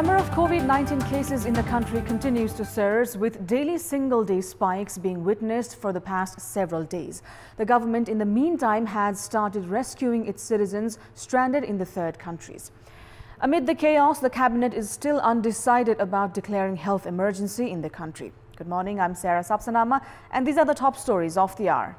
number of COVID-19 cases in the country continues to surge, with daily single-day spikes being witnessed for the past several days. The government, in the meantime, has started rescuing its citizens stranded in the third countries. Amid the chaos, the cabinet is still undecided about declaring health emergency in the country. Good morning, I'm Sarah Sapsanama, and these are the top stories of the hour.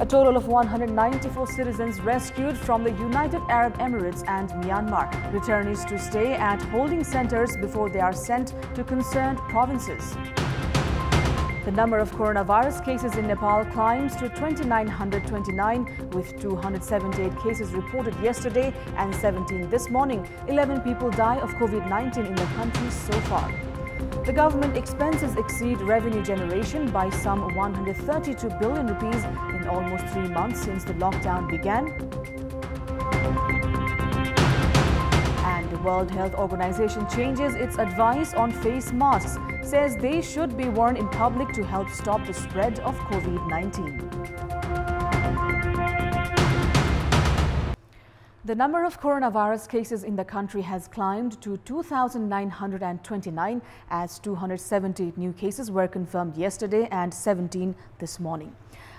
A total of 194 citizens rescued from the United Arab Emirates and Myanmar. Returnees to stay at holding centers before they are sent to concerned provinces. The number of coronavirus cases in Nepal climbs to 2,929, with 278 cases reported yesterday and 17 this morning. 11 people die of COVID-19 in the country so far. The government expenses exceed revenue generation by some 132 billion rupees in almost 3 months since the lockdown began. And the World Health Organization changes its advice on face masks, says they should be worn in public to help stop the spread of COVID-19. The number of coronavirus cases in the country has climbed to 2,929 as 278 new cases were confirmed yesterday and 17 this morning.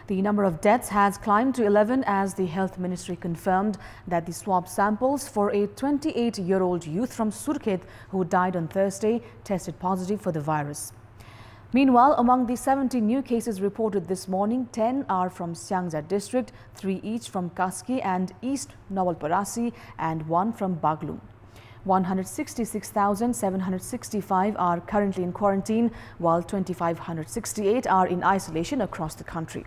The number of deaths has climbed to 11 as the Health Ministry confirmed that the swab samples for a 28-year-old youth from Surkhet who died on Thursday tested positive for the virus. Meanwhile, among the 70 new cases reported this morning, 10 are from Syangja district, 3 each from Kaski and East Nawalparasi, and 1 from Baglung. 166,765 are currently in quarantine, while 2,568 are in isolation across the country.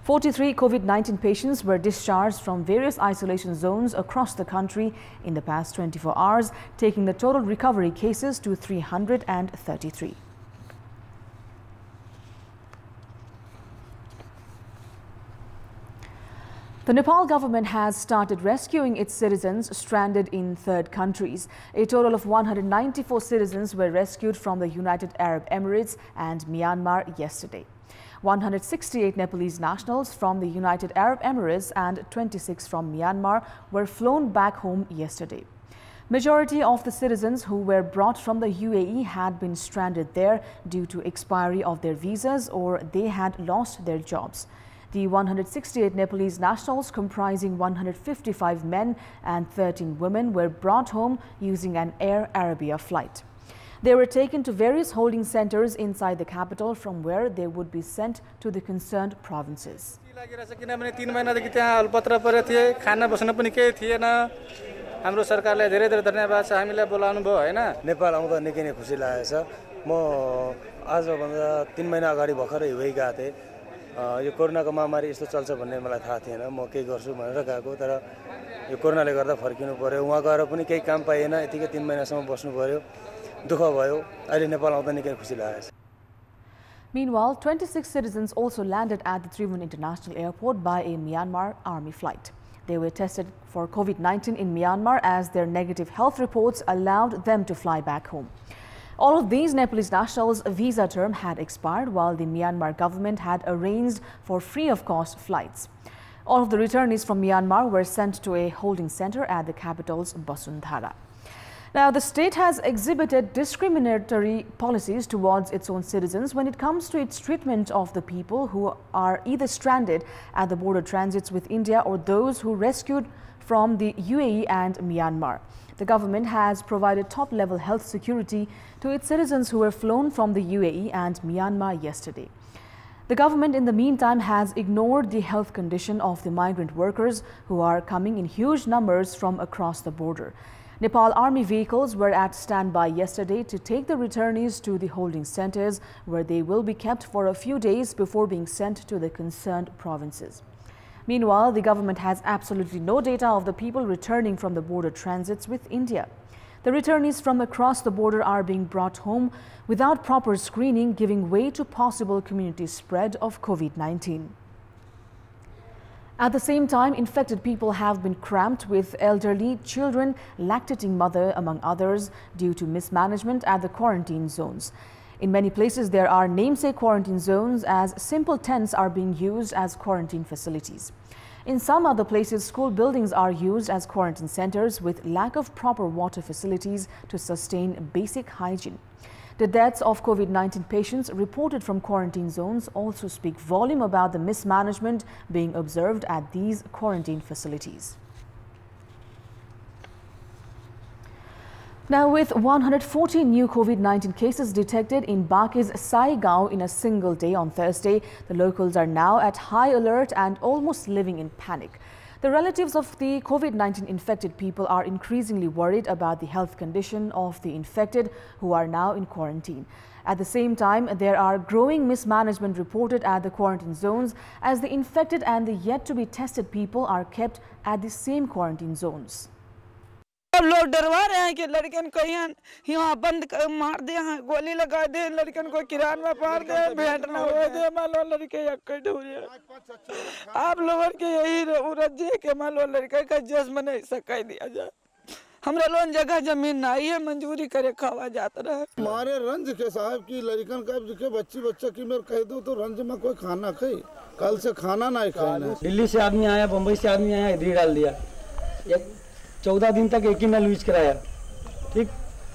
43 COVID-19 patients were discharged from various isolation zones across the country in the past 24 hours, taking the total recovery cases to 333. The Nepal government has started rescuing its citizens stranded in third countries. A total of 194 citizens were rescued from the United Arab Emirates and Myanmar yesterday. 168 Nepalese nationals from the United Arab Emirates and 26 from Myanmar were flown back home yesterday. Majority of the citizens who were brought from the UAE had been stranded there due to expiry of their visas or they had lost their jobs. The 168 Nepalese nationals, comprising 155 men and 13 women, were brought home using an Air Arabia flight. They were taken to various holding centers inside the capital, from where they would be sent to the concerned provinces. यो कोरोनाको महामारी यस्तो चल्छ भन्ने मलाई थाहा थिएन म केही गर्छु भनेर गएको तर यो कोरोनाले गर्दा फर्किनु पर्यो उहाँ गएर पनि केही काम पाइएन यतिकै 3 महिनासम्म बस्नु पर्यो दुःख भयो अहिले नेपाल आउँदा निकै खुसी लागेछ. Meanwhile, 26 citizens also landed at the Tribhuvan International Airport by a Myanmar army flight. They were tested for COVID-19 in Myanmar as their negative health reports allowed them to fly back home. All of these Nepalese nationals' visa term had expired, while the Myanmar government had arranged for free-of-cost flights. All of the returnees from Myanmar were sent to a holding center at the capital's Basundhara. Now, the state has exhibited discriminatory policies towards its own citizens when it comes to its treatment of the people who are either stranded at the border transits with India or those who rescued from the UAE and Myanmar. The government has provided top-level health security to its citizens who were flown from the UAE and Myanmar yesterday. The government, in the meantime, has ignored the health condition of the migrant workers who are coming in huge numbers from across the border. Nepal Army vehicles were at standby yesterday to take the returnees to the holding centers, where they will be kept for a few days before being sent to the concerned provinces. Meanwhile, the government has absolutely no data of the people returning from the border transits with India. The returnees from across the border are being brought home without proper screening, giving way to possible community spread of COVID-19. At the same time, infected people have been cramped with elderly, children, lactating mother, among others, due to mismanagement at the quarantine zones. In many places, there are namesake quarantine zones as simple tents are being used as quarantine facilities. In some other places, school buildings are used as quarantine centers with lack of proper water facilities to sustain basic hygiene. The deaths of COVID-19 patients reported from quarantine zones also speak volume about the mismanagement being observed at these quarantine facilities. Now, with 140 new COVID-19 cases detected in Baki's Saigaon in a single day on Thursday, the locals are now at high alert and almost living in panic. The relatives of the COVID-19 infected people are increasingly worried about the health condition of the infected who are now in quarantine. At the same time, there are growing mismanagement reported at the quarantine zones as the infected and the yet to be tested people are kept at the same quarantine zones. अब लोग डरवा रहे हैं कि लड़कन को यहाँ बंद मार दे, यहाँ गोली लगा दे, लड़कन को किरान में मार दे, भेंट ना हो दे, मान लो लड़के यक्कड़ ढूंढे। आप लोगों के यही उरज है कि मान लो लड़के का जज्म नहीं सकाई दिया जाए। हमरा लोन जगह जमीन नहीं है, मंजूरी करे खावा जाता रहा। हमारे रंज के साहब की लड़कन का के बच्चा की मेरे कह दो तो रंज में कोई खाना खाई, कल से खाना नहीं खाना। दिल्ली से आदमी आया, बम्बई से आदमी आया, इधर डाल दिया। 14 दिन तक एक ही नल यूज कराया, ठीक।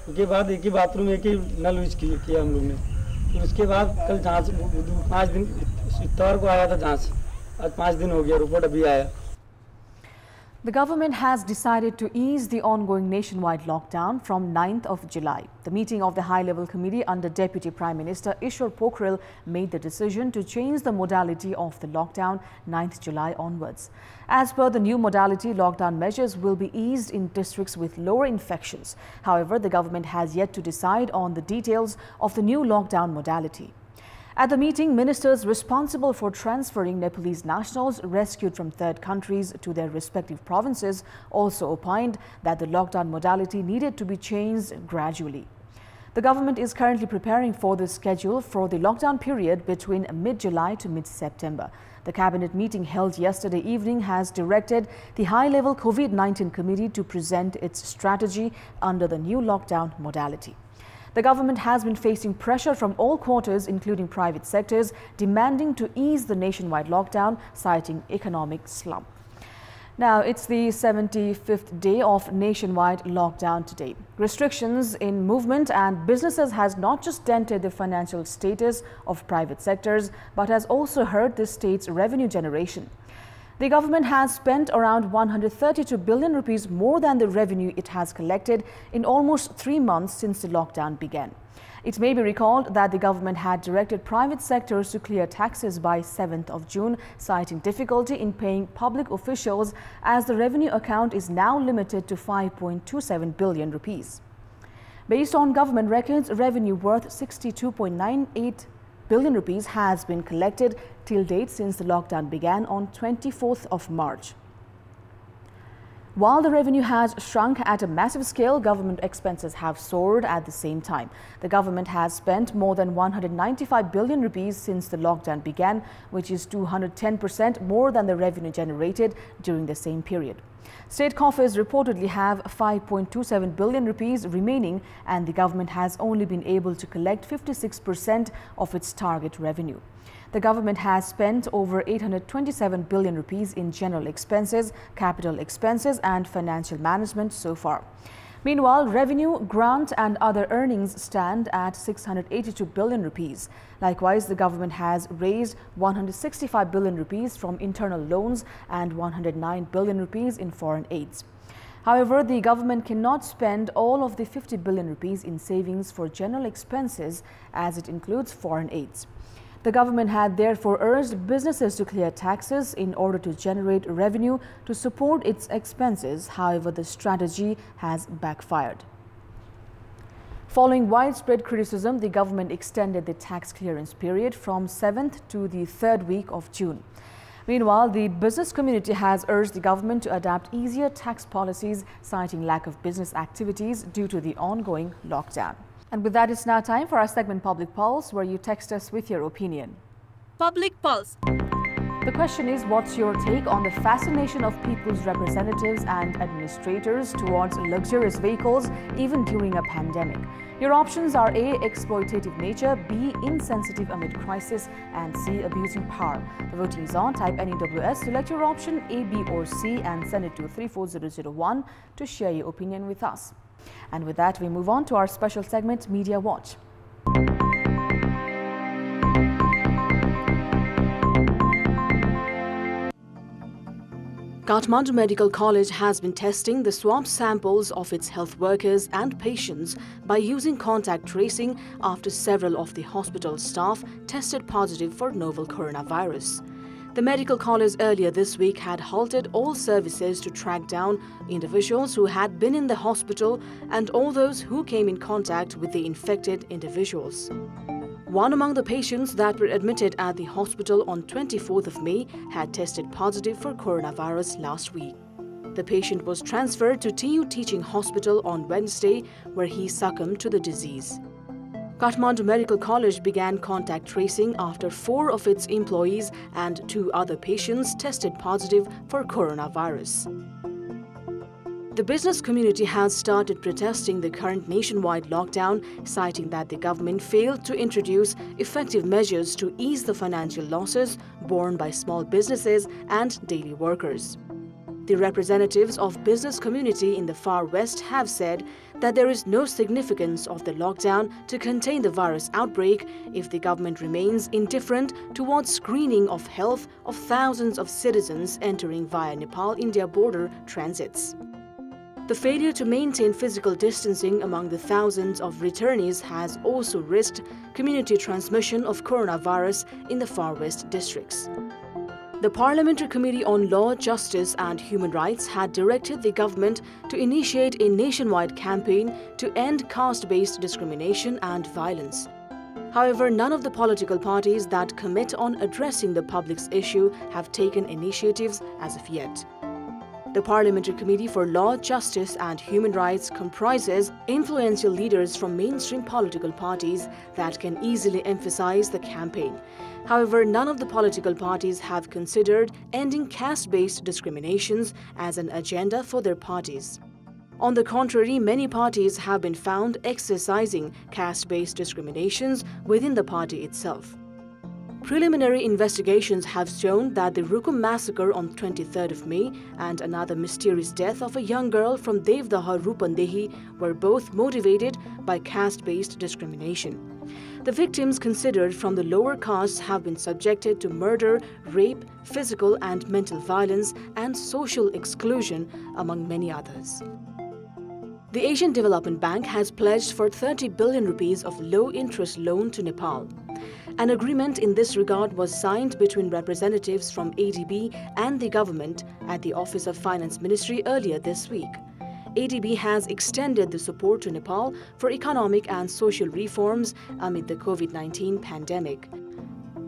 उसके बाद एक ही बाथरूम एक ही नल यूज किया हम लोग ने। तो उसके बाद कल जांच 5 दिन इतवार को आया था जांच, आज 5 दिन हो गया, रिपोर्ट अभी आया। The government has decided to ease the ongoing nationwide lockdown from 9th of July. The meeting of the high-level committee under Deputy Prime Minister Ishwar Pokhrel made the decision to change the modality of the lockdown 9th July onwards. As per the new modality, lockdown measures will be eased in districts with lower infections. However, the government has yet to decide on the details of the new lockdown modality. At the meeting, ministers responsible for transferring Nepalese nationals rescued from third countries to their respective provinces also opined that the lockdown modality needed to be changed gradually. The government is currently preparing for the schedule for the lockdown period between mid-July to mid-September. The cabinet meeting held yesterday evening has directed the high-level COVID-19 committee to present its strategy under the new lockdown modality. The government has been facing pressure from all quarters, including private sectors, demanding to ease the nationwide lockdown, citing economic slump. Now, it's the 75th day of nationwide lockdown today. Restrictions in movement and businesses has not just dented the financial status of private sectors, but has also hurt the state's revenue generation. The government has spent around 132 billion rupees more than the revenue it has collected in almost 3 months since the lockdown began. It may be recalled that the government had directed private sectors to clear taxes by 7th of June, citing difficulty in paying public officials as the revenue account is now limited to 5.27 billion rupees. Based on government records, revenue worth 62.98 billion rupees has been collected till date since the lockdown began on 24th of March. While the revenue has shrunk at a massive scale, government expenses have soared at the same time. The government has spent more than 195 billion rupees since the lockdown began, which is 210% more than the revenue generated during the same period. State coffers reportedly have 5.27 billion rupees remaining, and the government has only been able to collect 56% of its target revenue. The government has spent over 827 billion rupees in general expenses, capital expenses and financial management so far. Meanwhile, revenue, grant and other earnings stand at 682 billion rupees. Likewise, the government has raised 165 billion rupees from internal loans and 109 billion rupees in foreign aids. However, the government cannot spend all of the 50 billion rupees in savings for general expenses as it includes foreign aids. The government had therefore urged businesses to clear taxes in order to generate revenue to support its expenses. However, the strategy has backfired. Following widespread criticism, the government extended the tax clearance period from 7th to the 3rd week of June. Meanwhile, the business community has urged the government to adapt easier tax policies, citing lack of business activities due to the ongoing lockdown. And with that, it's now time for our segment Public Pulse, where you text us with your opinion. Public Pulse. The question is, what's your take on the fascination of people's representatives and administrators towards luxurious vehicles even during a pandemic? Your options are A. Exploitative nature, B. Insensitive amid crisis, and C. Abusing power. The voting is on. Type NEWS, select your option A, B or C and send it to 34001 to share your opinion with us. And with that, we move on to our special segment, Media Watch. Kathmandu Medical College has been testing the swab samples of its health workers and patients by using contact tracing after several of the hospital staff tested positive for novel coronavirus. The medical college earlier this week had halted all services to track down individuals who had been in the hospital and all those who came in contact with the infected individuals. One among the patients that were admitted at the hospital on 24th of May had tested positive for coronavirus last week. The patient was transferred to TU Teaching Hospital on Wednesday, where he succumbed to the disease. Kathmandu Medical College began contact tracing after 4 of its employees and 2 other patients tested positive for coronavirus. The business community has started protesting the current nationwide lockdown, citing that the government failed to introduce effective measures to ease the financial losses borne by small businesses and daily workers. The representatives of business community in the far west have said that there is no significance of the lockdown to contain the virus outbreak if the government remains indifferent towards screening of health of thousands of citizens entering via Nepal-India border transits. The failure to maintain physical distancing among the thousands of returnees has also risked community transmission of coronavirus in the far west districts. The Parliamentary Committee on Law, Justice and Human Rights had directed the government to initiate a nationwide campaign to end caste-based discrimination and violence. However, none of the political parties that commit on addressing the public's issue have taken initiatives as of yet. The Parliamentary Committee for Law, Justice and Human Rights comprises influential leaders from mainstream political parties that can easily emphasize the campaign. However, none of the political parties have considered ending caste-based discriminations as an agenda for their parties. On the contrary, many parties have been found exercising caste-based discriminations within the party itself. Preliminary investigations have shown that the Rukum massacre on 23rd of May and another mysterious death of a young girl from Devdaha Rupandehi were both motivated by caste-based discrimination. The victims considered from the lower castes have been subjected to murder, rape, physical and mental violence and social exclusion, among many others. The Asian Development Bank has pledged for 30 billion rupees of low-interest loan to Nepal. An agreement in this regard was signed between representatives from ADB and the government at the Office of Finance Ministry earlier this week. ADB has extended the support to Nepal for economic and social reforms amid the COVID-19 pandemic.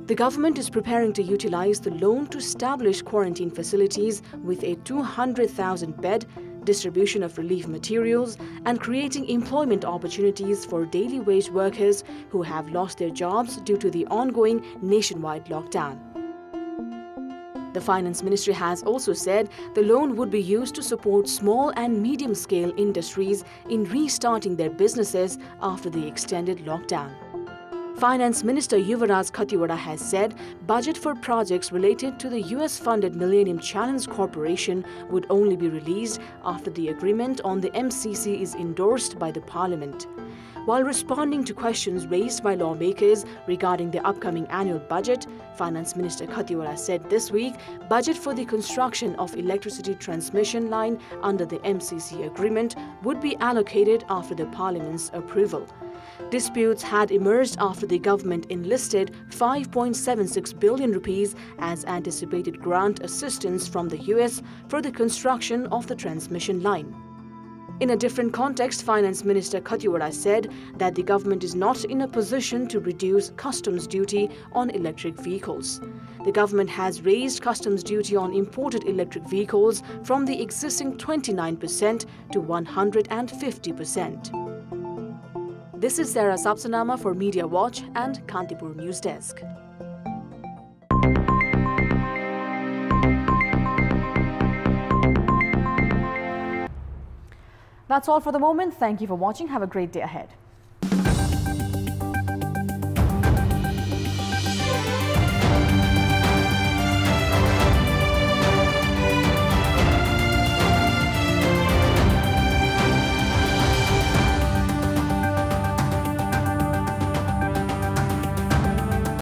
The government is preparing to utilize the loan to establish quarantine facilities with a 200,000-bed distribution of relief materials and creating employment opportunities for daily wage workers who have lost their jobs due to the ongoing nationwide lockdown. The Finance Ministry has also said the loan would be used to support small and medium-scale industries in restarting their businesses after the extended lockdown. Finance Minister Yuvaraj Khatiwada has said budget for projects related to the US-funded Millennium Challenge Corporation would only be released after the agreement on the MCC is endorsed by the Parliament. While responding to questions raised by lawmakers regarding the upcoming annual budget, Finance Minister Khatiwada said this week budget for the construction of electricity transmission line under the MCC agreement would be allocated after the Parliament's approval. Disputes had emerged after the government enlisted 5.76 billion rupees as anticipated grant assistance from the US for the construction of the transmission line. In a different context, Finance Minister Khatiwada said that the government is not in a position to reduce customs duty on electric vehicles. The government has raised customs duty on imported electric vehicles from the existing 29% to 150%. This is Sarah Sapsanama for Media Watch and Kantipur News Desk. That's all for the moment. Thank you for watching. Have a great day ahead.